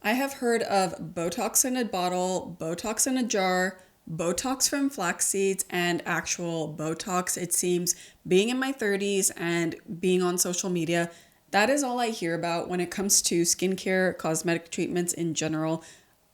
I have heard of Botox in a bottle, Botox in a jar, Botox from flax seeds, and actual Botox. It seems being in my 30s and being on social media, that is all I hear about when it comes to skincare, cosmetic treatments in general.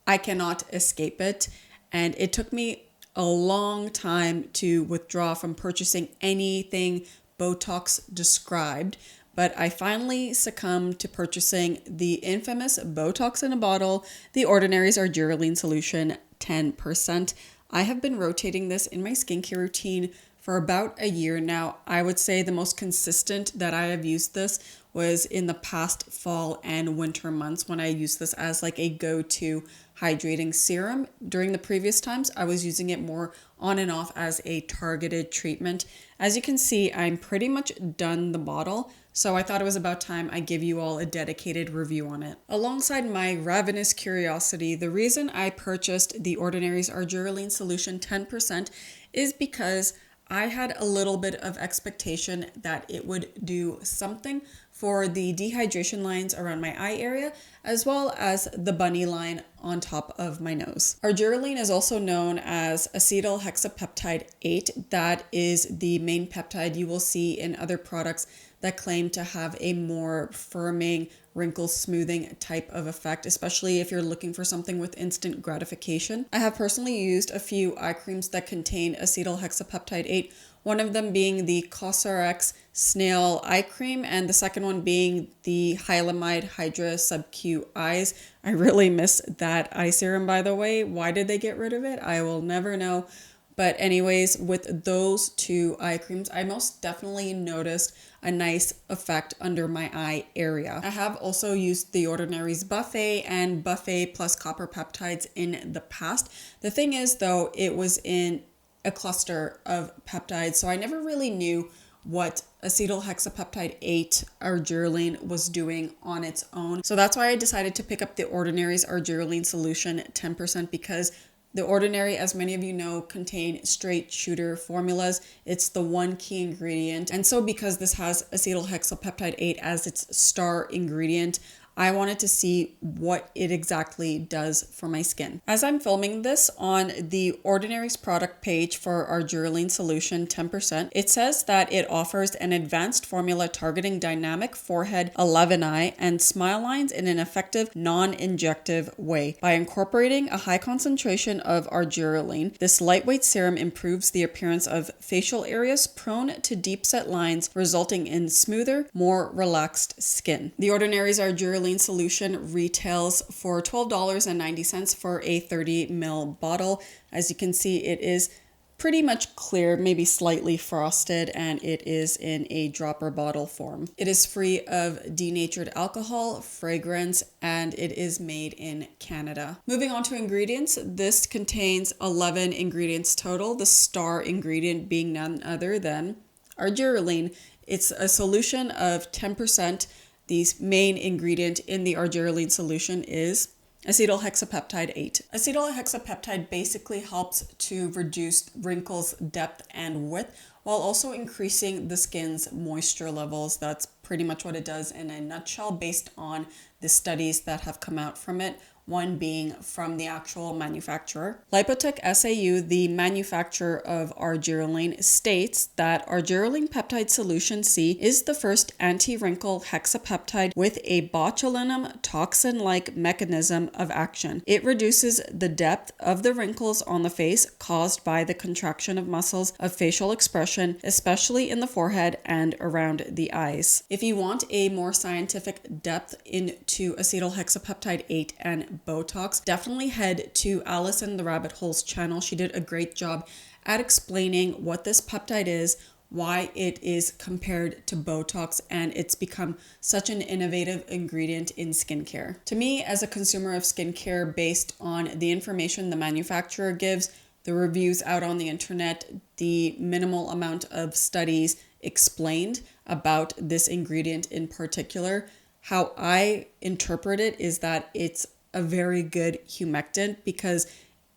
I cannot escape it. And it took me a long time to withdraw from purchasing anything Botox described. But I finally succumbed to purchasing the infamous Botox in a bottle, the Ordinary's Argireline Solution 10%. I have been rotating this in my skincare routine for about a year now. I would say the most consistent that I have used this was in the past fall and winter months when I used this as like a go-to hydrating serum. During the previous times, I was using it more on and off as a targeted treatment. As you can see, I'm pretty much done the bottle, so I thought it was about time I give you all a dedicated review on it. Alongside my ravenous curiosity, the reason I purchased the Ordinary's Argireline Solution 10% is because I had a little bit of expectation that it would do something for the dehydration lines around my eye area, as well as the bunny line on top of my nose. Argireline is also known as acetyl hexapeptide 8. That is the main peptide you will see in other products that claim to have a more firming, wrinkle smoothing type of effect, especially if you're looking for something with instant gratification. I have personally used a few eye creams that contain acetyl hexapeptide 8, one of them being the COSRX Snail Eye Cream, and the second one being the Hylamide Hydra Sub-Q Eyes. I really miss that eye serum, by the way. Why did they get rid of it? I will never know. But anyways, with those two eye creams, I most definitely noticed a nice effect under my eye area. I have also used the Ordinary's Buffet and Buffet plus copper peptides in the past. The thing is, though, it was in a cluster of peptides, so I never really knew what acetyl hexapeptide 8 Argireline was doing on its own. So that's why I decided to pick up the Ordinary's Argireline Solution 10% because the Ordinary, as many of you know, contain straight shooter formulas. It's the one key ingredient. And so because this has acetyl hexapeptide 8 as its star ingredient, I wanted to see what it exactly does for my skin. As I'm filming this on the Ordinary's product page for Argireline Solution 10%, it says that it offers an advanced formula targeting dynamic forehead, 11 eye, and smile lines in an effective, non-injective way. By incorporating a high concentration of Argireline, this lightweight serum improves the appearance of facial areas prone to deep-set lines, resulting in smoother, more relaxed skin. The Ordinary's Argireline Solution retails for $12.90 for a 30 ml bottle. As you can see, it is pretty much clear, maybe slightly frosted, and it is in a dropper bottle form. It is free of denatured alcohol, fragrance, and it is made in Canada. Moving on to ingredients, this contains 11 ingredients total, the star ingredient being none other than Argireline. It's a solution of 10%. The main ingredient in the Argireline solution is acetyl hexapeptide 8. Acetyl hexapeptide basically helps to reduce wrinkles' depth and width while also increasing the skin's moisture levels. That's pretty much what it does in a nutshell based on the studies that have come out from it, one being from the actual manufacturer. Lipotech SAU, the manufacturer of Argireline, states that Argireline Peptide Solution C is the first anti-wrinkle hexapeptide with a botulinum toxin-like mechanism of action. It reduces the depth of the wrinkles on the face caused by the contraction of muscles of facial expression, especially in the forehead and around the eyes. If you want a more scientific depth into acetyl hexapeptide 8 and Botox, definitely head to Alice in the Rabbit Hole's channel. She did a great job at explaining what this peptide is, why it is compared to Botox, and it's become such an innovative ingredient in skincare. To me, as a consumer of skincare, based on the information the manufacturer gives, the reviews out on the internet, the minimal amount of studies explained about this ingredient in particular, how I interpret it is that it's a very good humectant, because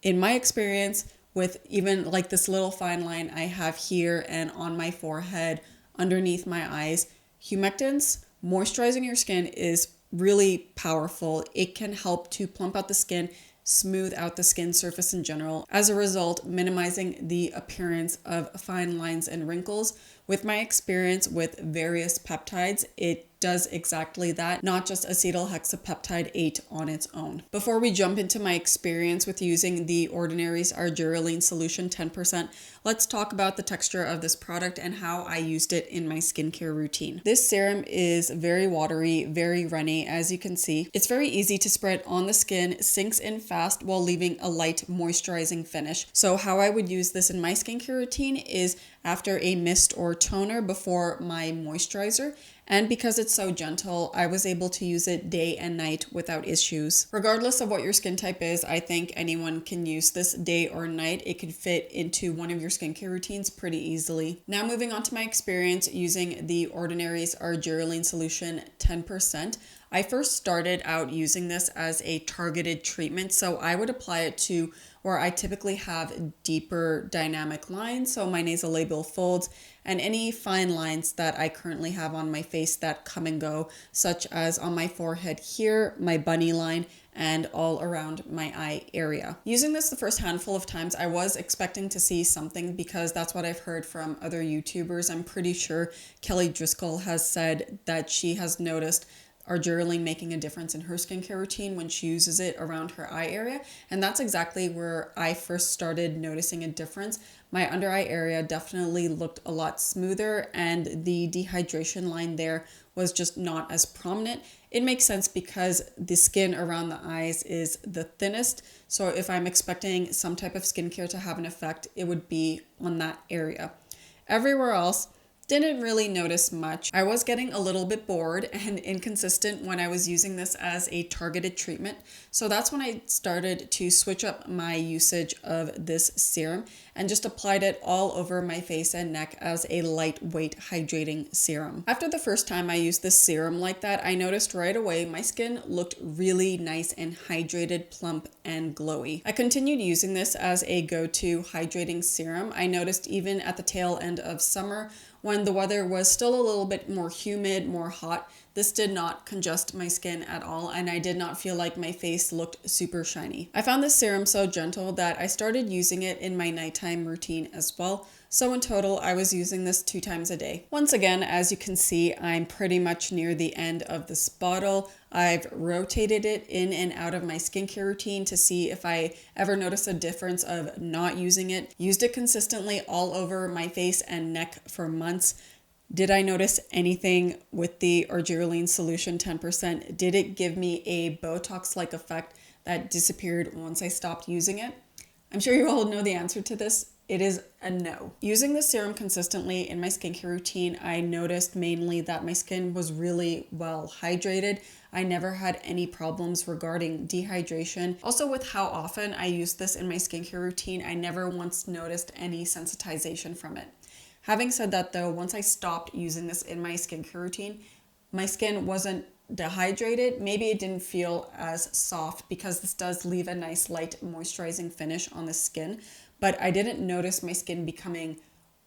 in my experience with even like this little fine line I have here and on my forehead underneath my eyes, humectants, moisturizing your skin is really powerful. It can help to plump out the skin, smooth out the skin surface in general, as a result minimizing the appearance of fine lines and wrinkles. With my experience with various peptides, it does exactly that, not just acetohexapeptide 8 on its own. Before we jump into my experience with using the Ordinary's Argireline Solution 10%, let's talk about the texture of this product and how I used it in my skincare routine. This serum is very watery, very runny, as you can see. It's very easy to spread on the skin, sinks in fast while leaving a light moisturizing finish. So how I would use this in my skincare routine is after a mist or toner before my moisturizer. And because it's so gentle, I was able to use it day and night without issues. Regardless of what your skin type is, I think anyone can use this day or night. It could fit into one of your skincare routines pretty easily. Now moving on to my experience using the Ordinary's Argireline Solution 10%. I first started out using this as a targeted treatment, so I would apply it to where I typically have deeper dynamic lines, so my nasolabial folds, and any fine lines that I currently have on my face that come and go, such as on my forehead here, my bunny line, and all around my eye area. Using this the first handful of times, I was expecting to see something because that's what I've heard from other YouTubers. I'm pretty sure Kelly Driscoll has said that she has noticed Argireline making a difference in her skincare routine when she uses it around her eye area. And that's exactly where I first started noticing a difference. My under eye area definitely looked a lot smoother and the dehydration line there was just not as prominent. It makes sense because the skin around the eyes is the thinnest. So if I'm expecting some type of skincare to have an effect, it would be on that area. Everywhere else, didn't really notice much. I was getting a little bit bored and inconsistent when I was using this as a targeted treatment. So that's when I started to switch up my usage of this serum and just applied it all over my face and neck as a lightweight hydrating serum. After the first time I used this serum like that, I noticed right away my skin looked really nice and hydrated, plump, and glowy. I continued using this as a go-to hydrating serum. I noticed even at the tail end of summer, when the weather was still a little bit more humid, more hot, this did not congest my skin at all, and I did not feel like my face looked super shiny. I found this serum so gentle that I started using it in my nighttime routine as well. So in total, I was using this 2 times a day. Once again, as you can see, I'm pretty much near the end of this bottle. I've rotated it in and out of my skincare routine to see if I ever notice a difference of not using it. Used it consistently all over my face and neck for months. Did I notice anything with the Argireline Solution 10%? Did it give me a Botox-like effect that disappeared once I stopped using it? I'm sure you all know the answer to this. It is a no. Using this serum consistently in my skincare routine, I noticed mainly that my skin was really well hydrated. I never had any problems regarding dehydration. Also, with how often I use this in my skincare routine, I never once noticed any sensitization from it. Having said that though, once I stopped using this in my skincare routine, my skin wasn't dehydrated. Maybe it didn't feel as soft because this does leave a nice light moisturizing finish on the skin. But I didn't notice my skin becoming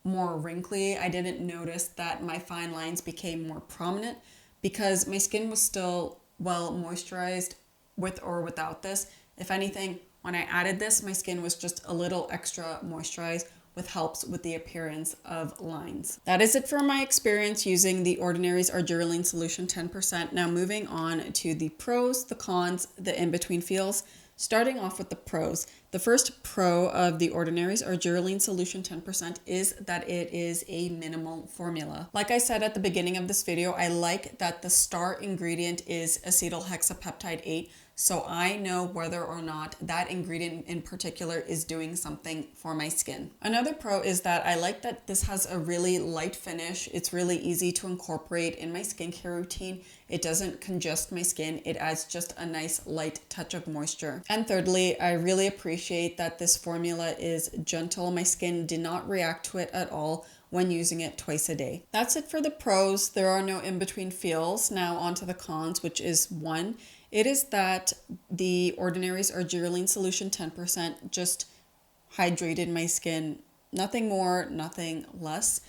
more wrinkly. I didn't notice that my fine lines became more prominent because my skin was still well moisturized with or without this. If anything, when I added this, my skin was just a little extra moisturized, with helps with the appearance of lines. That is it for my experience using the Ordinary's Argireline Solution 10%. Now moving on to the pros, the cons, the in-between feels. Starting off with the pros. The first pro of the Ordinary's Argireline Solution 10% is that it is a minimal formula. Like I said at the beginning of this video, I like that the star ingredient is acetohexapeptide 8. So I know whether or not that ingredient in particular is doing something for my skin. Another pro is that I like that this has a really light finish. It's really easy to incorporate in my skincare routine. It doesn't congest my skin. It adds just a nice light touch of moisture. And thirdly, I really appreciate that this formula is gentle. My skin did not react to it at all when using it twice a day. That's it for the pros. There are no in-between feels. Now on to the cons, which is one. It is that the Ordinary's Argireline Solution 10% just hydrated my skin. Nothing more, nothing less.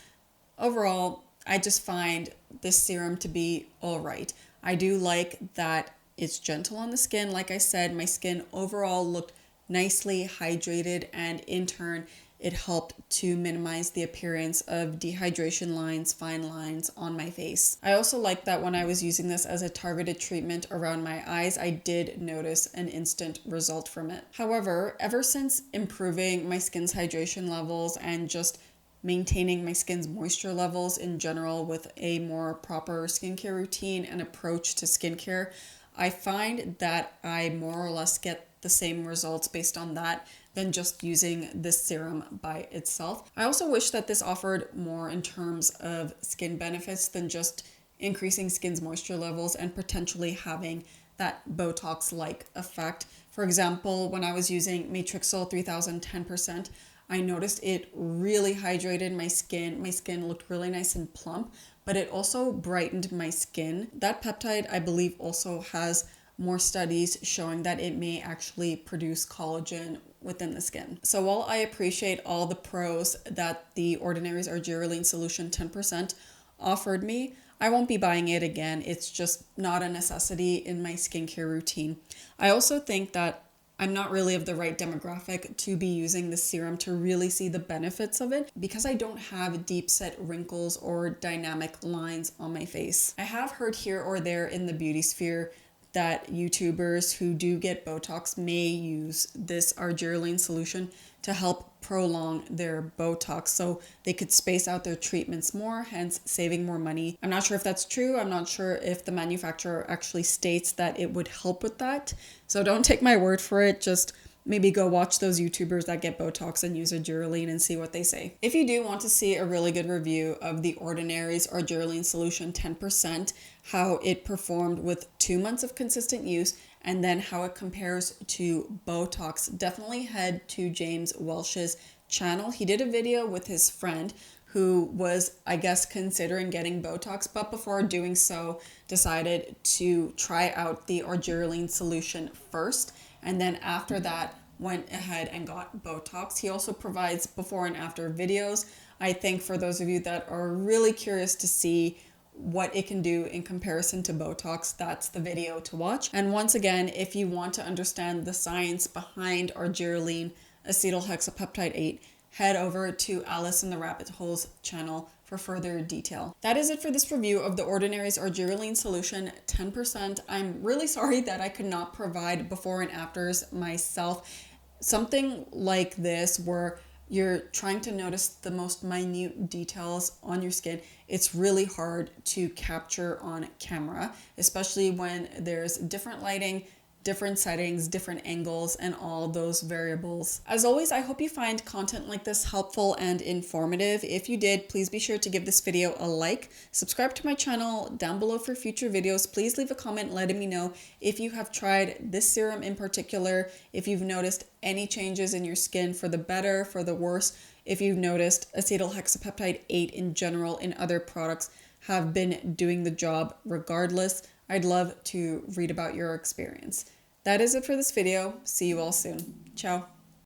Overall, I just find this serum to be all right. I do like that it's gentle on the skin. Like I said, my skin overall looked nicely hydrated, and in turn, it helped to minimize the appearance of dehydration lines, fine lines on my face. I also like that when I was using this as a targeted treatment around my eyes, I did notice an instant result from it. However, ever since improving my skin's hydration levels and just maintaining my skin's moisture levels in general with a more proper skincare routine and approach to skincare, I find that I more or less get the same results based on that than just using this serum by itself. I also wish that this offered more in terms of skin benefits than just increasing skin's moisture levels and potentially having that Botox-like effect. For example, when I was using Matrixyl 3010%, I noticed it really hydrated my skin. My skin looked really nice and plump, but it also brightened my skin. That peptide, I believe, also has more studies showing that it may actually produce collagen within the skin. So while I appreciate all the pros that the Ordinary Argireline Solution 10% offered me, I won't be buying it again. It's just not a necessity in my skincare routine. I also think that I'm not really of the right demographic to be using this serum to really see the benefits of it because I don't have deep set wrinkles or dynamic lines on my face. I have heard here or there in the beauty sphere that YouTubers who do get Botox may use this Argireline solution to help prolong their Botox so they could space out their treatments more, hence saving more money. I'm not sure if that's true. I'm not sure if the manufacturer actually states that it would help with that. So don't take my word for it. Just maybe go watch those YouTubers that get Botox and use Argireline and see what they say. If you do want to see a really good review of the Ordinary's Argireline Solution 10%, how it performed with 2 months of consistent use, and then how it compares to Botox, definitely head to James Welsh's channel. He did a video with his friend who was, I guess, considering getting Botox, but before doing so, decided to try out the Argireline solution first, and then after that, went ahead and got Botox. He also provides before and after videos. I think for those of you that are really curious to see what it can do in comparison to Botox, that's the video to watch. And once again, if you want to understand the science behind Argireline acetyl hexapeptide 8, head over to Alice in the Rabbit Hole's channel for further detail. That is it for this review of the Ordinary's Argireline Solution 10%. I'm really sorry that I could not provide before and afters myself. Something like this where you're trying to notice the most minute details on your skin, it's really hard to capture on camera, especially when there's different lighting, different settings, different angles, and all those variables. As always, I hope you find content like this helpful and informative. If you did, please be sure to give this video a like, subscribe to my channel down below for future videos. Please leave a comment letting me know if you have tried this serum in particular, if you've noticed any changes in your skin for the better, for the worse, if you've noticed acetyl hexapeptide 8 in general in other products have been doing the job regardless. I'd love to read about your experience. That is it for this video. See you all soon. Ciao.